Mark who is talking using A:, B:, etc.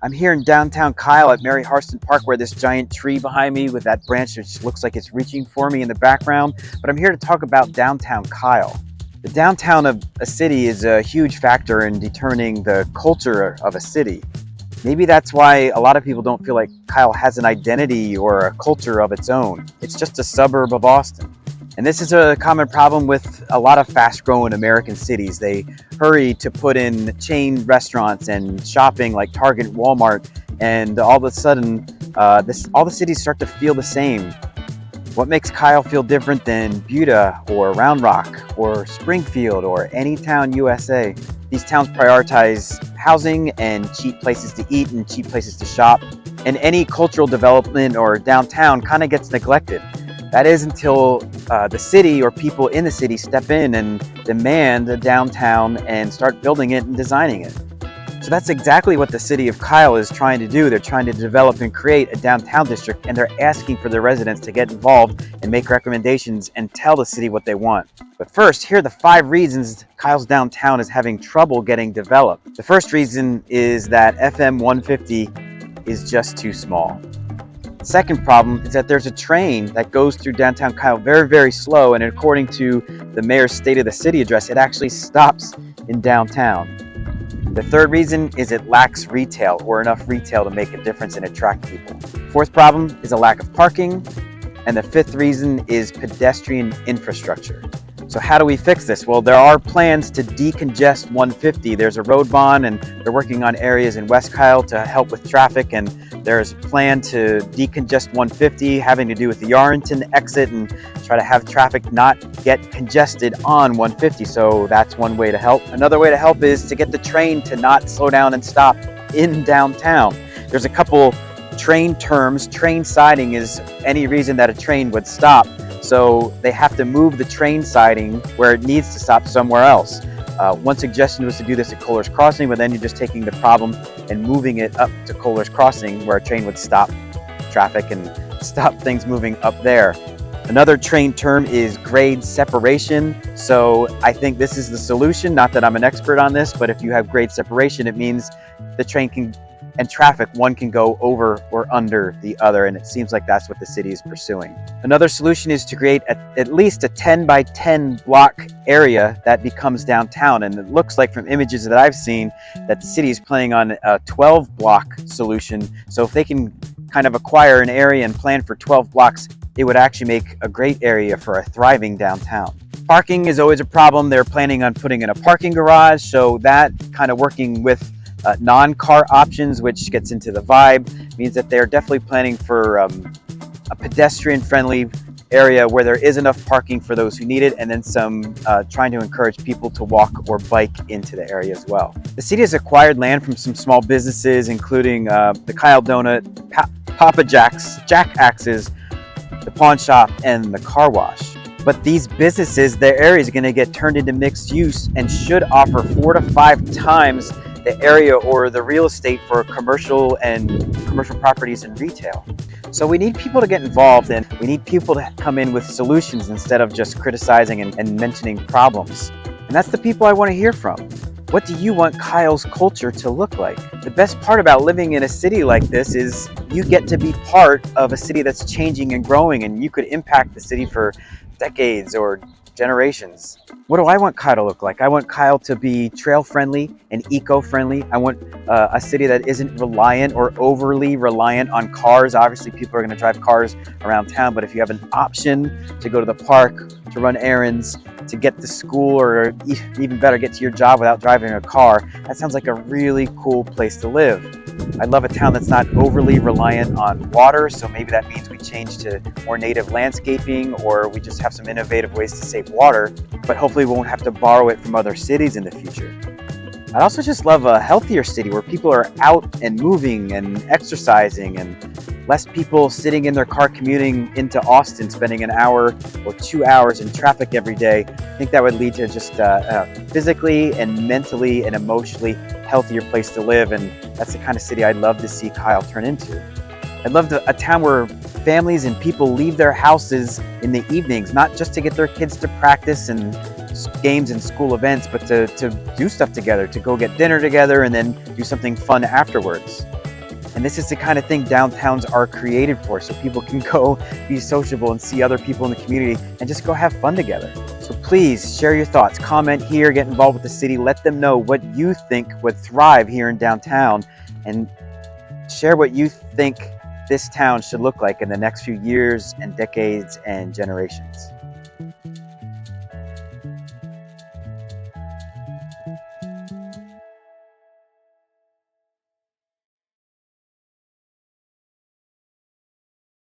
A: I'm here in downtown Kyle at Mary Harston Park, where this giant tree behind me with that branch which looks like it's reaching for me in the background. But I'm here to talk about downtown Kyle. The downtown of a city is a huge factor in determining the culture of a city. Maybe that's why a lot of people don't feel like Kyle has an identity or a culture of its own. It's just a suburb of Austin. And this is a common problem with a lot of fast-growing American cities. They hurry to put in chain restaurants and shopping like Target, Walmart, and all of a sudden, all the cities start to feel the same. What makes Kyle feel different than Buda or Round Rock or Springfield or any town USA? These towns prioritize housing and cheap places to eat and cheap places to shop, and any cultural development or downtown kind of gets neglected. That is until the city or people in the city step in and demand a downtown and start building it and designing it. So that's exactly what the city of Kyle is trying to do. They're trying to develop and create a downtown district, and they're asking for their residents to get involved and make recommendations and tell the city what they want. But first, here are the 5 reasons Kyle's downtown is having trouble getting developed. The first reason is that FM 150 is just too small. Second problem is that there's a train that goes through downtown Kyle very, very slow, and according to the mayor's State of the City address, it actually stops in downtown. The third reason is it lacks retail or enough retail to make a difference and attract people. Fourth problem is a lack of parking, and the fifth reason is pedestrian infrastructure. So how do we fix this? Well, there are plans to decongest 150. There's a road bond, and they're working on areas in West Kyle to help with traffic, and there's a plan to decongest 150 having to do with the Yarrington exit and try to have traffic not get congested on 150. So that's one way to help. Another way to help is to get the train to not slow down and stop in downtown. There's a couple train terms. Train siding is any reason that a train would stop. So they have to move the train siding where it needs to stop somewhere else. One suggestion was to do this at Kohler's Crossing, but then you're just taking the problem and moving it up to Kohler's Crossing where a train would stop traffic and stop things moving up there. Another train term is grade separation. So I think this is the solution. Not that I'm an expert on this, but if you have grade separation, it means the train and traffic, one can go over or under the other, and it seems like that's what the city is pursuing. Another solution is to create at least a 10 by 10 block area that becomes downtown, and it looks like from images that I've seen that the city is planning on a 12 block solution. So if they can kind of acquire an area and plan for 12 blocks, it would actually make a great area for a thriving downtown. Parking is always a problem. They're planning on putting in a parking garage, so that kind of working with non-car options, which gets into the vibe, means that they're definitely planning for a pedestrian-friendly area where there is enough parking for those who need it, and then some trying to encourage people to walk or bike into the area as well. The city has acquired land from some small businesses, including the Kyle Donut, Papa Jack's, Jack Axes, the pawn shop, and the car wash. But these businesses, their areas are going to get turned into mixed use and should offer 4 to 5 times the area or the real estate for commercial properties and retail. So we need people to get involved, and we need people to come in with solutions instead of just criticizing and mentioning problems. And that's the people I want to hear from. What do you want Kyle's culture to look like? The best part about living in a city like this is you get to be part of a city that's changing and growing, and you could impact the city for decades or generations. What do I want Kyle to look like? I want Kyle to be trail-friendly and eco-friendly. I want a city that isn't reliant or overly reliant on cars. Obviously, people are going to drive cars around town, but if you have an option to go to the park, to run errands, to get to school, or even better, get to your job without driving a car, that sounds like a really cool place to live. I love a town that's not overly reliant on water, so maybe that means we change to more native landscaping, or we just have some innovative ways to save water, but hopefully we won't have to borrow it from other cities in the future. I'd also just love a healthier city where people are out and moving and exercising, and less people sitting in their car commuting into Austin, spending an hour or 2 hours in traffic every day. I think that would lead to just physically and mentally and emotionally healthier place to live, and that's the kind of city I'd love to see Kyle turn into. I'd love a town where families and people leave their houses in the evenings, not just to get their kids to practice and games and school events, but to do stuff together, to go get dinner together and then do something fun afterwards. And this is the kind of thing downtowns are created for, so people can go be sociable and see other people in the community and just go have fun together. So please share your thoughts, comment here, get involved with the city, let them know what you think would thrive here in downtown, and share what you think this town should look like in the next few years and decades and generations.